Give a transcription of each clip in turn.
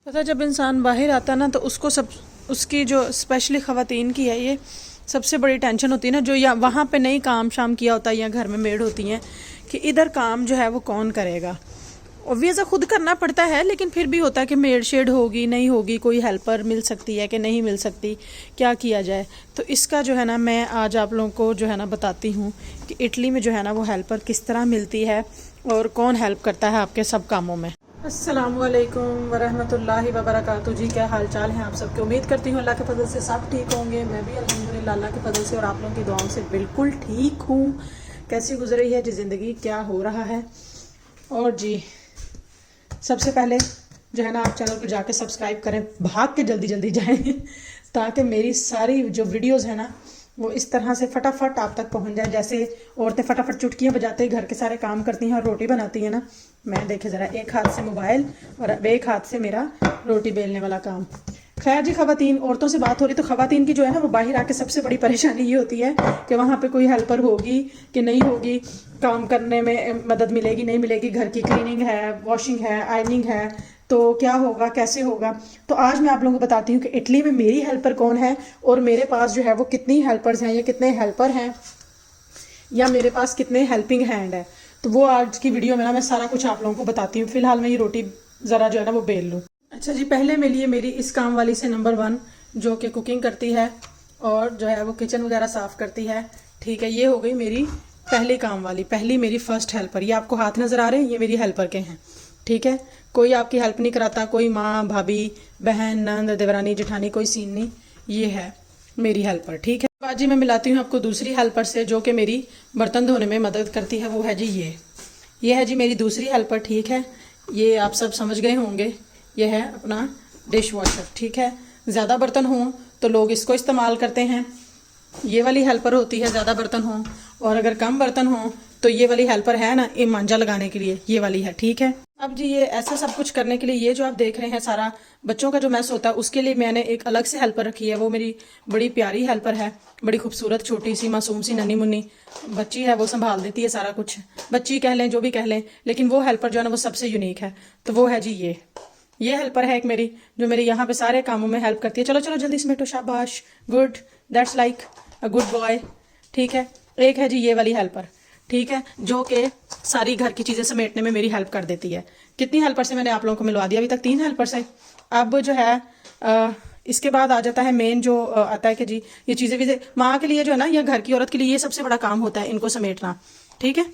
पता जब इंसान बाहर आता ना तो उसको सब उसकी जो स्पेशली ख़वातीन की है ये सबसे बड़ी टेंशन होती है ना, जो या वहाँ पे नहीं काम शाम किया होता है या घर में मेड होती हैं कि इधर काम जो है वो कौन करेगा। ऑब्वियस खुद करना पड़ता है, लेकिन फिर भी होता है कि मेड शेड होगी नहीं होगी, कोई हेल्पर मिल सकती है कि नहीं मिल सकती, क्या किया जाए। तो इसका जो है ना मैं आज आप लोगों को जो है ना बताती हूँ कि इटली में जो है ना वो हेल्पर किस तरह मिलती है और कौन हेल्प करता है आपके सब कामों में। अस्सलामुअलैकुम वरहमतुल्लाहि वबरकातुहू जी, क्या हाल चाल है आप सबके। उम्मीद करती हूँ अल्लाह के फजल से सब ठीक होंगे। मैं भी अल्हम्दुलिल्लाह अल्लाह के फजल से और आप लोगों की दुआओं से बिल्कुल ठीक हूँ। कैसी गुजर रही है जी ज़िंदगी, क्या हो रहा है। और जी सबसे पहले जो है ना आप चैनल को जाके सब्सक्राइब करें, भाग के जल्दी जल्दी जाएं ताकि मेरी सारी जो वीडियोस है ना वो इस तरह से फटाफट आप तक पहुंच जाए। जैसे औरतें फटाफट चुटकियां बजाते घर के सारे काम करती हैं और रोटी बनाती हैं ना, मैं देखे ज़रा एक हाथ से मोबाइल और अब एक हाथ से मेरा रोटी बेलने वाला काम। खैर जी, ख़वातीन औरतों से बात हो रही तो ख़वातीन की जो है ना वो बाहर आके सबसे बड़ी परेशानी ये होती है कि वहाँ पे कोई हेल्पर होगी कि नहीं होगी, काम करने में मदद मिलेगी नहीं मिलेगी, घर की क्लीनिंग है, वॉशिंग है, आयरनिंग है, तो क्या होगा कैसे होगा। तो आज मैं आप लोगों को बताती हूँ कि इटली में मेरी हेल्पर कौन है और मेरे पास जो है वो कितनी हेल्पर्स हैं या कितने हेल्पर हैं या मेरे पास कितने हेल्पिंग हैंड है। तो वो आज की वीडियो में ना मैं सारा कुछ आप लोगों को बताती हूँ। फिलहाल मैं ये रोटी ज़रा जो है ना वो बेल लूँ। अच्छा जी, पहले मिलिए मेरी इस काम वाली से नंबर 1, जो कि कुकिंग करती है और जो है वो किचन वगैरह साफ़ करती है। ठीक है, ये हो गई मेरी पहली काम वाली, पहली मेरी फर्स्ट हेल्पर। ये आपको हाथ नज़र आ रहे हैं, ये मेरी हेल्पर के हैं। ठीक है, कोई आपकी हेल्प नहीं कराता, कोई माँ भाभी बहन नंद देवरानी जेठानी कोई सीन नहीं, ये है मेरी हेल्पर। ठीक है, आज जी मैं मिलाती हूँ आपको दूसरी हेल्पर से जो कि मेरी बर्तन धोने में मदद करती है। वो है जी ये है जी मेरी दूसरी हेल्पर। ठीक है, ये आप सब समझ गए होंगे, ये है अपना डिश वॉशर। ठीक है, ज़्यादा बर्तन हों तो लोग इसको इस्तेमाल करते हैं, ये वाली हेल्पर होती है ज़्यादा बर्तन हों, और अगर कम बर्तन हों तो ये वाली हेल्पर है ना ये मांझा लगाने के लिए, ये वाली है। ठीक है, अब जी ये ऐसा सब कुछ करने के लिए ये जो आप देख रहे हैं सारा बच्चों का जो मैस होता है उसके लिए मैंने एक अलग से हेल्पर रखी है। वो मेरी बड़ी प्यारी हेल्पर है, बड़ी खूबसूरत छोटी सी मासूम सी नन्ही मुन्नी बच्ची है, वो संभाल देती है सारा कुछ। बच्ची कह लें जो भी कह लें, लेकिन वो हेल्पर जो है ना वो सबसे यूनिक है। तो वो है जी ये हेल्पर है एक मेरी, जो मेरे यहाँ पे सारे कामों में हेल्प करती है। चलो चलो जल्दी समेटो, शाबाश, good, that's like a good boy. ठीक है, एक है जी ये वाली हेल्पर। ठीक है, जो कि सारी घर की चीज़ें समेटने में मेरी हेल्प कर देती है। कितनी हेल्पर से मैंने आप लोगों को मिलवा दिया, अभी तक 3 हेल्पर से। अब जो है इसके बाद आ जाता है मेन जो आता है कि जी ये चीज़ें भी माँ के लिए जो है ना या घर की औरत के लिए ये सबसे बड़ा काम होता है इनको समेटना। ठीक है,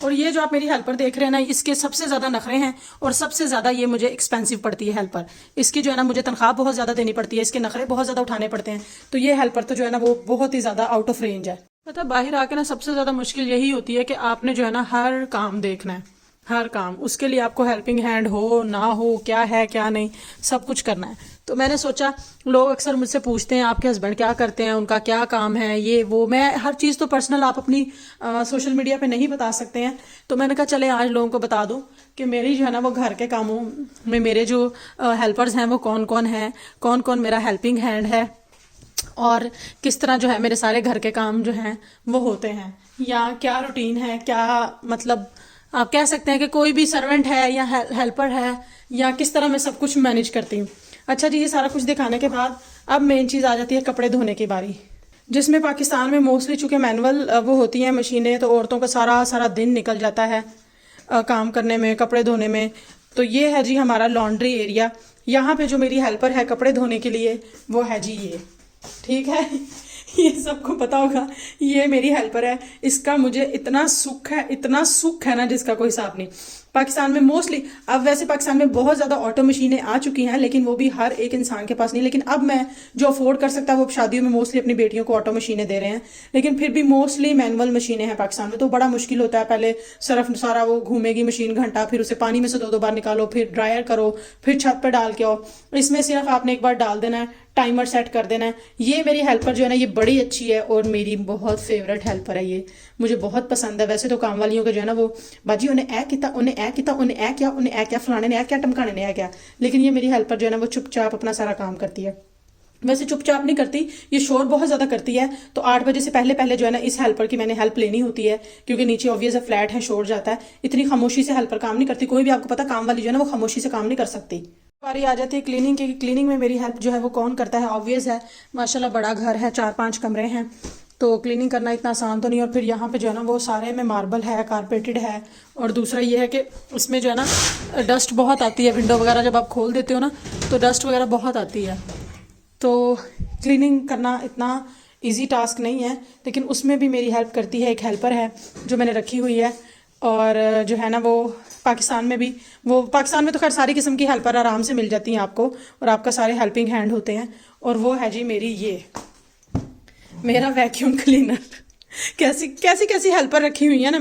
और ये जो आप मेरी हेल्पर देख रहे हैं ना, इसके सबसे ज़्यादा नखरे हैं और सबसे ज़्यादा ये मुझे एक्सपेंसिव पड़ती है हेल्पर। इसकी जो है ना मुझे तनख्वाह बहुत ज़्यादा देनी पड़ती है, इसके नखरे बहुत ज़्यादा उठाने पड़ते हैं। तो ये हेल्पर तो जो है ना वो बहुत ही ज़्यादा आउट ऑफ रेंज है। पता बाहर आके ना सबसे ज़्यादा मुश्किल यही होती है कि आपने जो है ना हर काम देखना है, हर काम। उसके लिए आपको हेल्पिंग हैंड हो ना हो, क्या है क्या नहीं, सब कुछ करना है। तो मैंने सोचा, लोग अक्सर मुझसे पूछते हैं आपके हस्बैंड क्या करते हैं, उनका क्या काम है, ये वो। मैं हर चीज़ तो पर्सनल आप अपनी सोशल मीडिया पे नहीं बता सकते हैं। तो मैंने कहा चले आज लोगों को बता दूं कि मेरी जो है ना वो घर के कामों में मेरे जो हेल्पर्स हैं वो कौन कौन हैं, कौन कौन मेरा हेल्पिंग हैंड है, और किस तरह जो है मेरे सारे घर के काम जो हैं वो होते हैं, या क्या रूटीन है, क्या मतलब आप कह सकते हैं कि कोई भी सर्वेंट है या हेल्पर है, या किस तरह मैं सब कुछ मैनेज करती हूँ। अच्छा जी, ये सारा कुछ दिखाने के बाद अब मेन चीज़ आ जाती है कपड़े धोने की बारी, जिसमें पाकिस्तान में मोस्टली चूँकि मैनुअल वो होती हैं मशीनें, तो औरतों का सारा सारा दिन निकल जाता है काम करने में, कपड़े धोने में। तो ये है जी हमारा लॉन्ड्री एरिया। यहाँ पे जो मेरी हेल्पर है कपड़े धोने के लिए वो है जी ये। ठीक है ये सबको पता होगा, ये मेरी हेल्पर है। इसका मुझे इतना सुख है, इतना सुख है ना जिसका कोई हिसाब नहीं। पाकिस्तान में मोस्टली, अब वैसे पाकिस्तान में बहुत ज़्यादा ऑटो मशीनें आ चुकी हैं, लेकिन वो भी हर एक इंसान के पास नहीं। लेकिन अब मैं जो अफोर्ड कर सकता है वो शादियों में मोस्टली अपनी बेटियों को ऑटो मशीनें दे रहे हैं, लेकिन फिर भी मोस्टली मैनुअल मशीनें हैं पाकिस्तान में। तो बड़ा मुश्किल होता है, पहले सरफ सारा वो घूमेगी मशीन घंटा, फिर उसे पानी में से 2-2 बार निकालो, फिर ड्रायर करो, फिर छत पर डाल के आओ। इसमें सिर्फ आपने एक बार डाल देना है, टाइमर सेट कर देना है। ये मेरी हेल्पर जो है ना ये बड़ी अच्छी है और मेरी बहुत फेवरेट हेल्पर है। ये मुझे बहुत पसंद है। वैसे तो काम वालियों के जो है ना वो बाजी उन्हें ए किता, उन्हें ए किता, उन्हें ए क्या, उन्हें ए क्या, फलाने ने ए क्या, टमकाने ने ए क्या, लेकिन ये मेरी हेल्पर जो है ना वो चुपचाप अपना सारा काम करती है। वैसे चुपचाप नहीं करती, ये शोर बहुत ज़्यादा करती है। तो 8 बजे से पहले पहले जो है ना इस हेल्पर की मैंने हेल्प लेनी होती है, क्योंकि नीचे ऑब्वियस है फ्लैट है, शोर जाता है। इतनी खामोशी से हेल्पर काम नहीं करती। कोई भी आपको पता काम वाली जो है ना वो खामोशी से काम नहीं कर सकती। बारी आ जाती है क्लीनिंग की। क्लीनिंग में मेरी हेल्प जो है वो कौन करता है? ऑब्वियस है, माशाल्लाह बड़ा घर है, 4-5 कमरे हैं, तो क्लीनिंग करना इतना आसान तो नहीं। और फिर यहाँ पे जो है ना वो सारे में मार्बल है, कारपेटेड है। और दूसरा ये है कि इसमें जो है ना डस्ट बहुत आती है, विंडो वगैरह जब आप खोल देते हो ना तो डस्ट वगैरह बहुत आती है। तो क्लीनिंग करना इतना इजी टास्क नहीं है, लेकिन उसमें भी मेरी हेल्प करती है। एक हेल्पर है जो मैंने रखी हुई है, और जो है ना वो पाकिस्तान में तो खैर सारी किस्म की हेल्पर आराम से मिल जाती हैं आपको, और आपका सारे हेल्पिंग हैंड होते हैं। और वो है जी मेरा वैक्यूम क्लीनर। कैसी हेल्पर रखी हुई है ना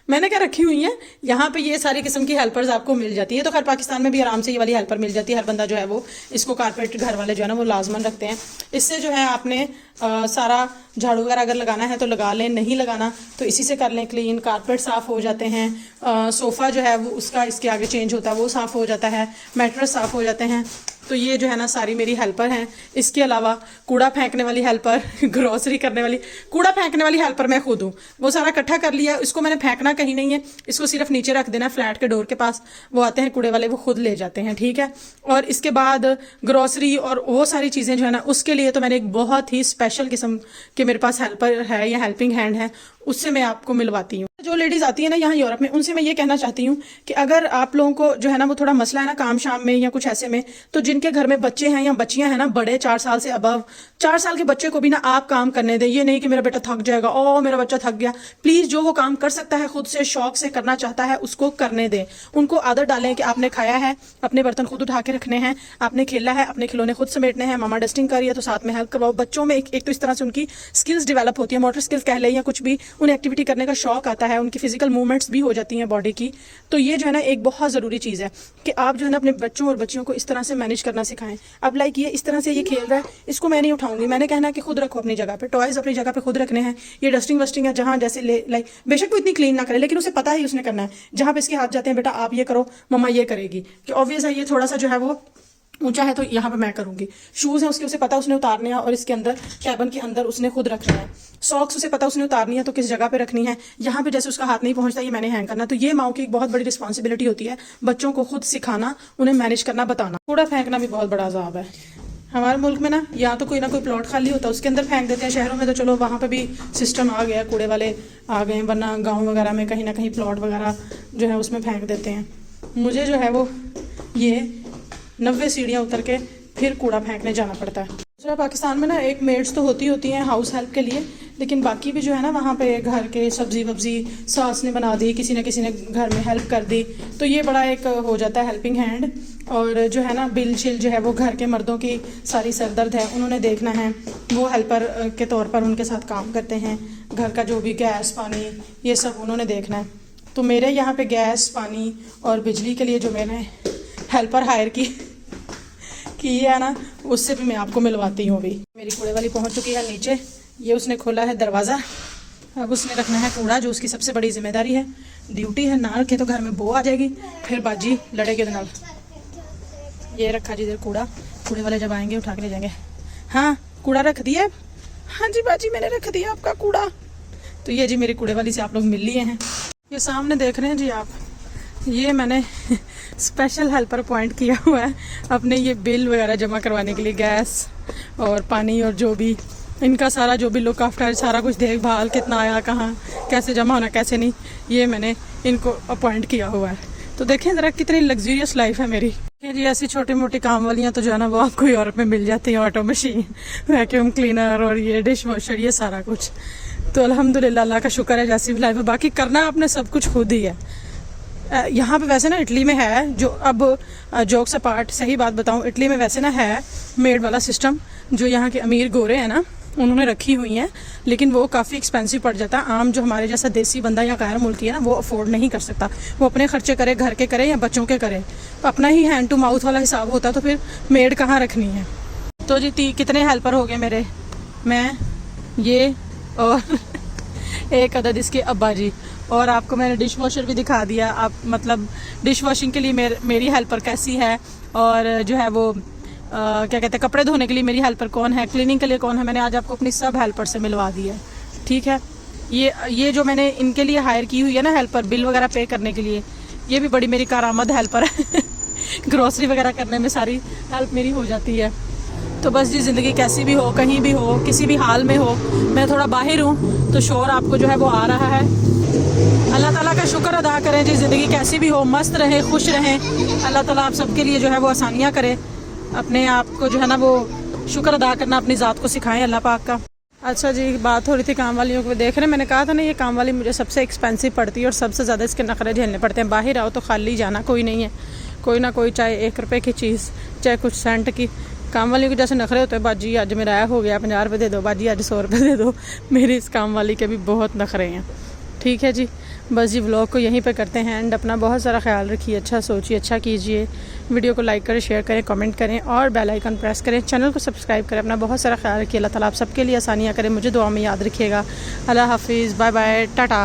मैंने क्या रखी हुई है, यहाँ पे ये सारी किस्म की हेल्पर्स आपको मिल जाती है। तो खैर पाकिस्तान में भी आराम से ये वाली हेल्पर मिल जाती है। हर बंदा जो है वो इसको कारपेट घर वाले जो है ना वो लाजमन रखते हैं। इससे जो है आपने सारा झाड़ू वगैरह अगर लगाना है तो लगा लें, नहीं लगाना तो इसी से कर लें क्लीन। कारपेट साफ़ हो जाते हैं, सोफ़ा जो है वो उसका इसके आगे चेंज होता है वो साफ़ हो जाता है, मैट्रेस साफ़ हो जाते हैं। तो ये जो है ना सारी मेरी हेल्पर हैं। इसके अलावा कूड़ा फेंकने वाली हेल्पर, ग्रोसरी करने वाली, कूड़ा फेंकने वाली हेल्पर मैं खुद हूँ। वो सारा इकट्ठा कर लिया, इसको मैंने फेंकना कहीं नहीं है, इसको सिर्फ नीचे रख देना फ्लैट के डोर के पास। वो आते हैं कूड़े वाले, वो खुद ले जाते हैं, ठीक है। और इसके बाद ग्रोसरी और वो सारी चीज़ें जो है ना उसके लिए तो मैंने एक बहुत ही स्पेशल किस्म के मेरे पास हेल्पर है या हेल्पिंग हैंड है, उससे मैं आपको मिलवाती हूँ। जो लेडीज़ आती है ना यहाँ यूरोप में, उनसे मैं ये कहना चाहती हूँ कि अगर आप लोगों को जो है ना वो थोड़ा मसला है ना काम शाम में या कुछ ऐसे में, तो जिनके घर में बच्चे हैं या बच्चियां हैं ना बड़े 4 साल से अबव, 4 साल के बच्चे को भी ना आप काम करने दें। ये नहीं कि मेरा बेटा थक जाएगा, ओ मेरा बच्चा थक गया। प्लीज़ जो वो काम कर सकता है खुद से, शौक से करना चाहता है, उसको करने दें। उनको आदत डालें कि आपने खाया है, अपने बर्तन खुद उठा के रखने हैं, आपने खेला है, अपने खिलौने खुद समेटने हैं, मामा डस्टिंग कर रही है तो साथ में हेल्प करवाओ। बच्चों में एक तो इस तरह से उनकी स्किल्स डेवलप होती है, मोटर स्किल्स कह लें या कुछ भी, उन्हें एक्टिविटी करने का शौक आता है, उनकी फिजिकल मूवमेंट्स भी हो जाती हैं बॉडी की। तो ये जो है ना एक बहुत ज़रूरी चीज़ है कि आप जो है ना अपने बच्चों और बच्चियों को इस तरह से मैनेज करना सिखाएं। अब लाइक ये इस तरह से ये खेल रहा है, इसको मैं नहीं उठाऊंगी, मैंने कहना है कि खुद रखो अपनी जगह पे, टॉयज अपनी जगह पे खुद रखने हैं। ये डस्टिंग वस्टिंग है जहाँ जैसे लाइक बेशक वो इतनी क्लीन ना करे, लेकिन उसे पता है उसने करना है। जहाँ पे इसके हाथ जाते हैं, बेटा आप ये करो, मम्मा ये करेगी, कि ऑब्वियस है ये थोड़ा सा जो है वो ऊंचा है तो यहाँ पे मैं करूंगी। शूज है उसके, उसे पता उसने उतारने हैं, और इसके अंदर कैबन के अंदर उसने खुद रखना है। सॉक्स उसे पता उसने उतारनी है तो किस जगह पे रखनी है, यहाँ पे जैसे उसका हाथ नहीं पहुंचता ये मैंने हैंग करना। तो ये माओ की एक बहुत बड़ी रिस्पॉन्सिबिलिटी होती है, बच्चों को खुद सिखाना, उन्हें मैनेज करना, बताना। कूड़ा फेंकना भी बहुत बड़ा अजाब है हमारे मुल्क में ना। या तो कोई ना कोई प्लॉट खाली होता है उसके अंदर फेंक देते हैं, शहरों में तो चलो वहाँ पे भी सिस्टम आ गया, कूड़े वाले आ गए, वरना गाँव वगैरह में कहीं ना कहीं प्लॉट वगैरह जो है उसमें फेंक देते हैं। मुझे जो है वो ये 90 सीढ़ियाँ उतर के फिर कूड़ा फेंकने जाना पड़ता है। दूसरा पाकिस्तान में ना एक मेड्स तो होती हैं हाउस हेल्प के लिए, लेकिन बाकी भी जो है ना वहाँ पे घर के सब्जी वब्जी सास ने बना दी, किसी न किसी ने घर में हेल्प कर दी, तो ये बड़ा एक हो जाता है हेल्पिंग हैंड। और जो है ना बिल शिल जो है वो घर के मर्दों की सारी सरदर्द है उन्होंने देखना है, वो हेल्पर के तौर पर उनके साथ काम करते हैं। घर का जो भी गैस पानी ये सब उन्होंने देखना है। तो मेरे यहाँ पे गैस पानी और बिजली के लिए जो मैंने हेल्पर हायर की है ना, उससे भी मैं आपको मिलवाती हूँ। अभी मेरी कूड़े वाली पहुँच चुकी है नीचे, ये उसने खोला है दरवाज़ा। अब उसने रखना है कूड़ा, जो उसकी सबसे बड़ी जिम्मेदारी है, ड्यूटी है। ना रखे तो घर में बो आ जाएगी, फिर बाजी लड़ेगी नाल। ये रखा जी इधर कूड़ा, कूड़े वाले जब आएंगे उठा के ले जाएंगे। हाँ कूड़ा रख दिया, हाँ जी बाजी मैंने रख दिया आपका कूड़ा। तो ये जी मेरी कूड़े वाली से आप लोग मिल लिए हैं। ये सामने देख रहे हैं जी आप, ये मैंने स्पेशल हेल्पर अपॉइंट किया हुआ है अपने ये बिल वगैरह जमा करवाने के लिए, गैस और पानी और जो भी इनका सारा जो भी लुक आफ्टर, सारा कुछ देखभाल, कितना आया, कहाँ कैसे जमा होना कैसे नहीं, ये मैंने इनको अपॉइंट किया हुआ है। तो देखें ज़रा कितनी लग्जूरियस लाइफ है मेरी। जी ऐसी छोटी मोटी काम वालियाँ तो जो है ना वो आपको यूरोप में मिल जाती हैं, ऑटो मशीन, वैक्यूम क्लीनर और ये डिश वॉशर, ये सारा कुछ। तो अल्हम्दुलिल्लाह अल्लाह का शुक्र है जैसी भी लाइफ है। बाकी करना आपने सब कुछ खुद ही है। यहाँ पे वैसे ना इटली में है जो, अब जोक्स अपार्ट सही बात बताऊँ, इटली में वैसे ना है मेड वाला सिस्टम, जो यहाँ के अमीर गोरे हैं ना उन्होंने रखी हुई हैं, लेकिन वो काफ़ी एक्सपेंसिव पड़ जाता है। आम जो हमारे जैसा देसी बंदा या गैर मुल्की है ना वो अफोर्ड नहीं कर सकता। वो अपने खर्चे करे, घर के करे या बच्चों के करे, तो अपना ही हैंड टू माउथ वाला हिसाब होता है, तो फिर मेड कहाँ रखनी है। तो जी कितने हेल्पर हो गए मेरे, मैं ये और एक अदद इसके अब्बा जी, और आपको मैंने डिश वॉशर भी दिखा दिया। आप मतलब डिश वॉशिंग के लिए मेरी हेल्पर कैसी है, और जो है वो क्या कहते हैं कपड़े धोने के लिए मेरी हेल्पर कौन है, क्लीनिंग के लिए कौन है, मैंने आज आपको अपनी सब हेल्पर से मिलवा दी है। ठीक है, ये जो मैंने इनके लिए हायर की हुई है ना हेल्पर बिल वगैरह पे करने के लिए, ये भी बड़ी मेरी कारामद हेल्पर है। ग्रोसरी वगैरह करने में सारी हेल्प मेरी हो जाती है। तो बस जी, ज़िंदगी कैसी भी हो, कहीं भी हो, किसी भी हाल में हो, मैं थोड़ा बाहर हूँ तो शोर आपको जो है वो आ रहा है। अल्लाह ताला का शुक्र अदा करें जी, ज़िंदगी कैसी भी हो, मस्त रहें, खुश रहें। अल्लाह ताला आप सबके लिए जो है वो आसानियाँ करे। अपने आप को जो है ना वो शुक्र अदा करना अपनी ज़ात को सिखाएं अल्लाह पाक का। अच्छा जी, बात हो रही थी काम वालियों को देख रहे हैं। मैंने कहा था ना ये काम वाली मुझे सबसे एक्सपेंसिव पड़ती है और सबसे ज़्यादा इसके नखरे झेलने पड़ते हैं। बाहर आओ तो खाली जाना कोई नहीं है, कोई ना कोई चाहे 1 रुपये की चीज़ चाहे कुछ सेंट की। काम वाली को जैसे नखरे होते हैं, बाजी आज मेरा आया हो गया 50 रुपये दे दो, बाजी आज 100 रुपये दे दो। मेरी इस काम वाली के भी बहुत नखरे हैं। ठीक है जी, बस जी व्लॉग को यहीं पे करते हैं एंड अपना बहुत सारा ख्याल रखिए, अच्छा सोचिए, अच्छा कीजिए। वीडियो को लाइक करें, शेयर करें, कमेंट करें और बेल आइकन प्रेस करें। चैनल को सब्सक्राइब करें। अपना बहुत सारा ख्याल रखिए। अल्लाह ताला आप सबके लिए आसानियाँ करें। मुझे दुआ में याद रखिएगा। अल्लाह हाफिज़, बाय बाय, टाटा।